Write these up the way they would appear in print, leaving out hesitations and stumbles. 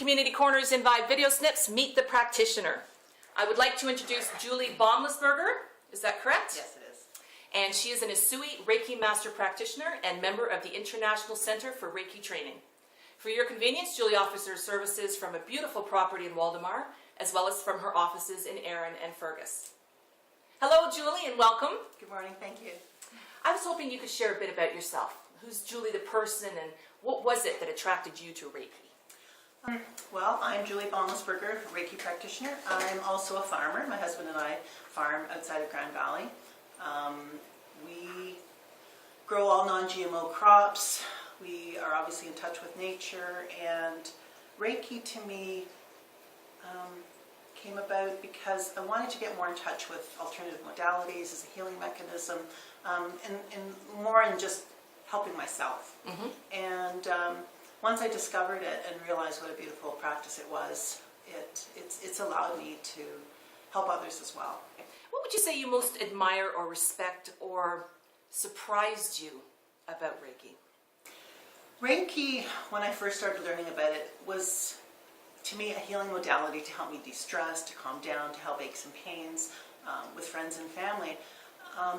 Community Corners invite video snips, meet the practitioner. I would like to introduce Julie Baumlisberger. Is that correct? Yes, it is. And she is an Isui Reiki Master Practitioner and member of the International Center for Reiki Training. For your convenience, Julie offers her services from a beautiful property in Waldemar, as well as from her offices in Erin and Fergus. Hello, Julie, and welcome. Good morning, thank you. I was hoping you could share a bit about yourself. Who's Julie the person, and what was it that attracted you to Reiki? Well, I'm Julie Baumlisberger, Reiki practitioner. I'm also a farmer. My husband and I farm outside of Grand Valley. We grow all non-GMO crops. We are obviously in touch with nature, and Reiki to me came about because I wanted to get more in touch with alternative modalities as a healing mechanism, and more in just helping myself. Mm-hmm. And once I discovered it and realized what a beautiful practice it was, it's allowed me to help others as well. What would you say you most admire or respect or surprised you about Reiki? Reiki, when I first started learning about it, was to me a healing modality to help me de-stress, to calm down, to help aches and pains with friends and family.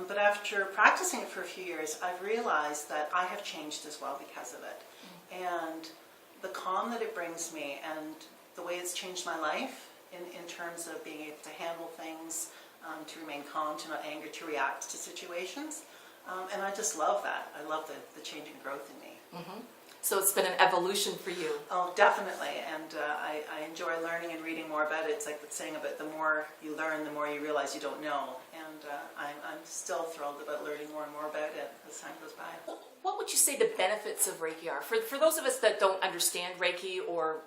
But after practicing it for a few years, I've realized that I have changed as well because of it. And the calm that it brings me and the way it's changed my life in terms of being able to handle things, to remain calm, to not anger, to react to situations. And I just love that. I love the change and growth in me. Mm-hmm. So it's been an evolution for you. Oh, definitely. And I enjoy learning and reading more about it. It's like the saying about the more you learn, the more you realize you don't know. And I'm still thrilled about learning more and more about it as time goes by. What would you say the benefits of Reiki are? For those of us that don't understand Reiki, or,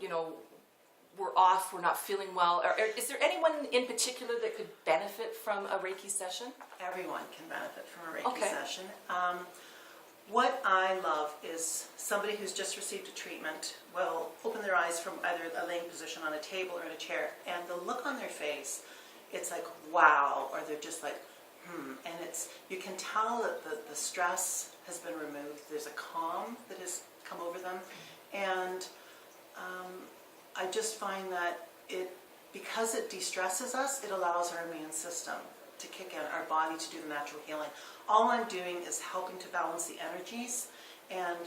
we're off, we're not feeling well, or is there anyone in particular that could benefit from a Reiki session? Everyone can benefit from a Reiki Okay. session. What I love is somebody who's just received a treatment will open their eyes from either a laying position on a table or in a chair, and the look on their face, it's like, wow, or they're just like, and you can tell that the stress has been removed. There's a calm that has come over them, and I just find that because it de-stresses us, it allows our immune system to kick in, our body to do the natural healing. All I'm doing is helping to balance the energies, and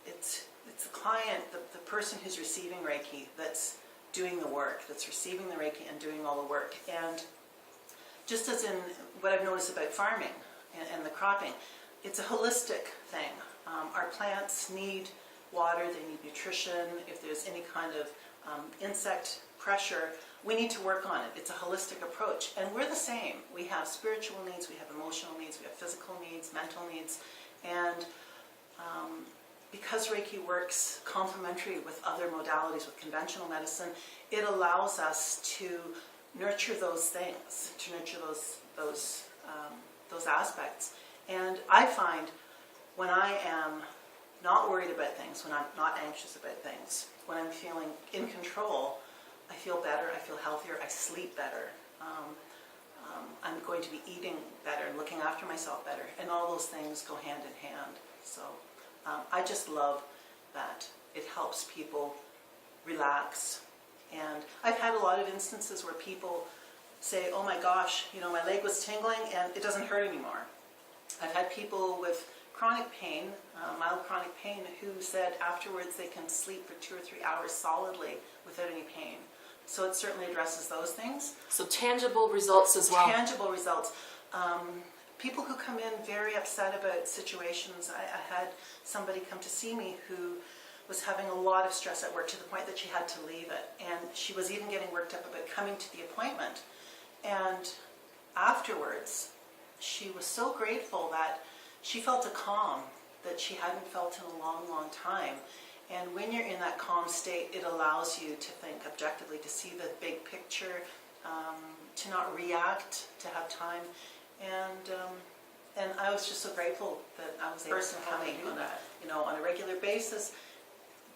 it's the client, the person who's receiving Reiki, that's doing the work, that's receiving the Reiki and doing all the work. And just as in what I've noticed about farming and the cropping, it's a holistic thing. Our plants need water, they need nutrition. If there's any kind of insect pressure, we need to work on it. It's a holistic approach, and we're the same. We have spiritual needs, we have emotional needs, we have physical needs, mental needs, and because Reiki works complementary with other modalities, with conventional medicine, it allows us to nurture those things, to nurture those aspects. And I find when I am not worried about things, when I'm not anxious about things, when I'm feeling in control, I feel better, I feel healthier, I sleep better. I'm going to be eating better and looking after myself better, and all those things go hand in hand. So I just love that it helps people relax. And I've had a lot of instances where people say, oh my gosh, my leg was tingling and it doesn't hurt anymore. I've had people with chronic pain, mild chronic pain, who said afterwards they can sleep for 2 or 3 hours solidly without any pain. So it certainly addresses those things. So tangible results as well. Tangible results. People who come in very upset about situations. I had somebody come to see me who was having a lot of stress at work to the point that she had to leave it. And she was even getting worked up about coming to the appointment. And afterwards, she was so grateful that she felt a calm that she hadn't felt in a long, long time. And when you're in that calm state, it allows you to think objectively, to see the big picture, to not react, to have time. And I was just so grateful that I was the person coming on a regular basis.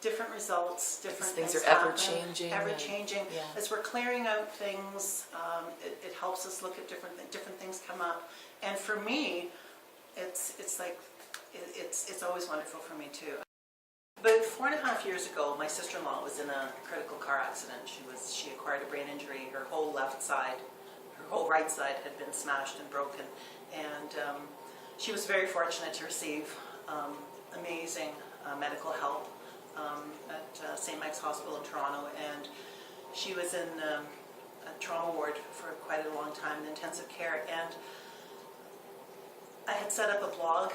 Different results, different things are happen, ever-changing. Ever-changing. Yeah. As we're clearing out things, it helps us look at different things come up. And for me, it's always wonderful for me too. About 4.5 years ago, my sister-in-law was in a critical car accident. She acquired a brain injury. Her whole left side, her whole right side had been smashed and broken. And she was very fortunate to receive amazing medical help at St. Mike's Hospital in Toronto. And she was in a trauma ward for quite a long time in intensive care. And I had set up a blog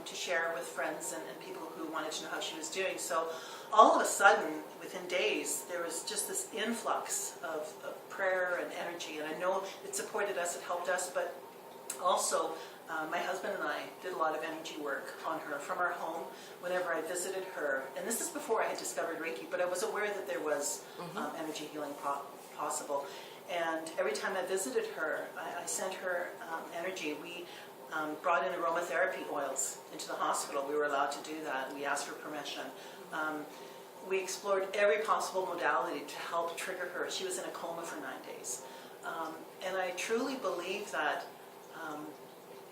to share with friends and people who wanted to know how she was doing. So all of a sudden, within days, there was just this influx of prayer and energy. And I know it supported us, it helped us, but also my husband and I did a lot of energy work on her from our home whenever I visited her. And this is before I had discovered Reiki, but I was aware that there was energy healing possible. And every time I visited her, I sent her energy. We brought in aromatherapy oils into the hospital. We were allowed to do that. We asked for permission. We explored every possible modality to help trigger her. She was in a coma for 9 days. And I truly believe that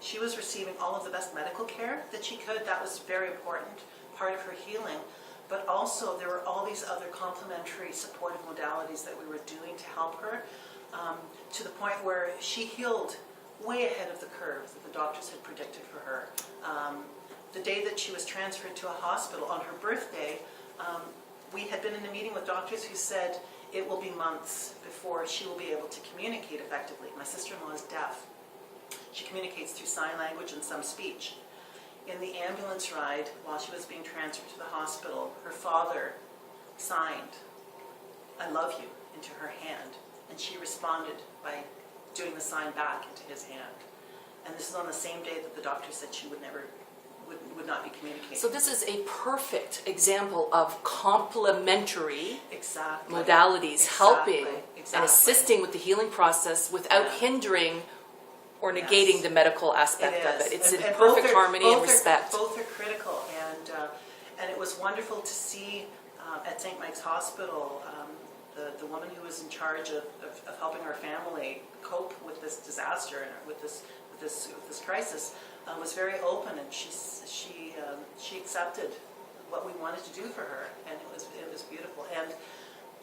she was receiving all of the best medical care that she could. That was a very important part of her healing. But also there were all these other complementary supportive modalities that we were doing to help her, to the point where she healed way ahead of the curve that the doctors had predicted for her. The day that she was transferred to a hospital on her birthday, we had been in a meeting with doctors who said it will be months before she will be able to communicate effectively. My sister-in-law is deaf. She communicates through sign language and some speech. In the ambulance ride, while she was being transferred to the hospital, her father signed, "I love you," into her hand, and she responded by doing the sign back into his hand. And this is on the same day that the doctor said she would not be communicating. So this is a perfect example of complementary Exactly. modalities helping Exactly. and assisting with the healing process without hindering or negating the medical aspect of it. It's in perfect harmony and respect. Both are critical, and it was wonderful to see at St. Mike's Hospital the woman who was in charge of helping our family cope with this disaster and with this crisis was very open, and she accepted what we wanted to do for her, and it was beautiful. And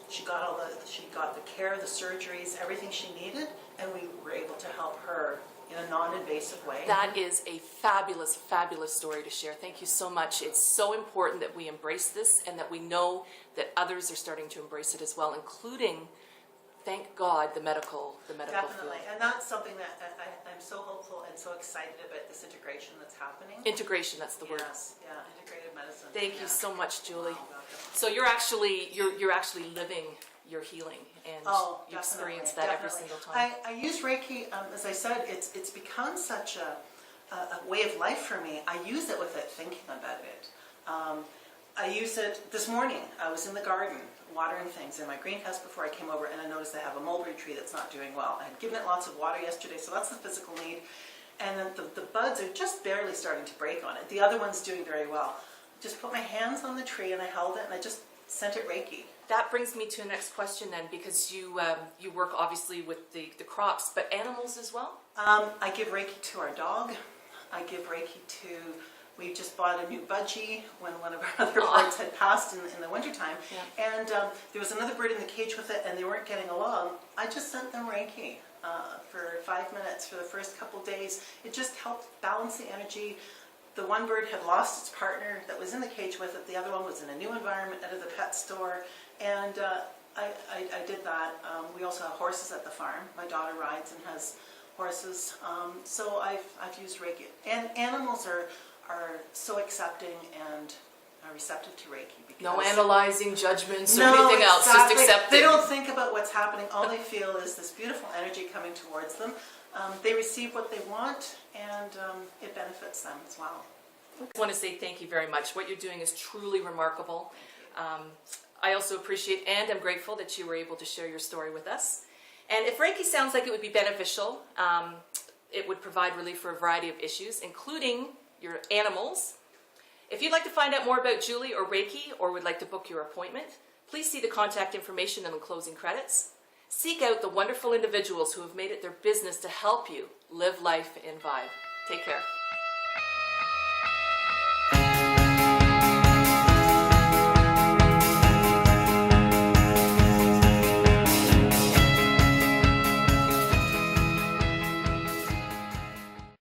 she got the care, the surgeries, everything she needed, and we were able to help her in a non-invasive way. That is a fabulous, fabulous story to share. Thank you so much. It's so important that we embrace this and that we know that others are starting to embrace it as well, including, thank God, the medical Definitely, field. and that's something that I'm so hopeful and so excited about, this integration that's happening. Integration, that's the word. Yes, yeah, integrative medicine. Thank you so much, Julie. Oh, welcome. So you're actually living your healing, and you experience that every definitely. single time. I use Reiki, as I said, it's become such a way of life for me. I use it without thinking about it. I use it this morning. I was in the garden watering things in my greenhouse before I came over, and I noticed I have a mulberry tree that's not doing well. I had given it lots of water yesterday, so that's the physical need. And then the buds are just barely starting to break on it. The other one's doing very well. Just put my hands on the tree and I held it and I just sent it Reiki. That brings me to the next question then, because you work obviously with the crops, but animals as well? I give Reiki to our dog. I give Reiki to, we just bought a new budgie when one of our other birds had passed in the wintertime. Yeah. And there was another bird in the cage with it and they weren't getting along. I just sent them Reiki for 5 minutes for the first couple days. It just helped balance the energy. The one bird had lost its partner that was in the cage with it. The other one was in a new environment out of the pet store. And I did that. We also have horses at the farm. My daughter rides and has horses. So I've used Reiki. And animals are so accepting and receptive to Reiki. Because no analyzing judgments or anything else, just accepting. They don't think about what's happening. All they feel is this beautiful energy coming towards them. They receive what they want, and it benefits them as well. I want to say thank you very much. What you're doing is truly remarkable. I also appreciate and I'm grateful that you were able to share your story with us. And if Reiki sounds like it would be beneficial, it would provide relief for a variety of issues, including your animals. If you'd like to find out more about Julie or Reiki, or would like to book your appointment, please see the contact information in the closing credits. Seek out the wonderful individuals who have made it their business to help you live life in vibe. Take care.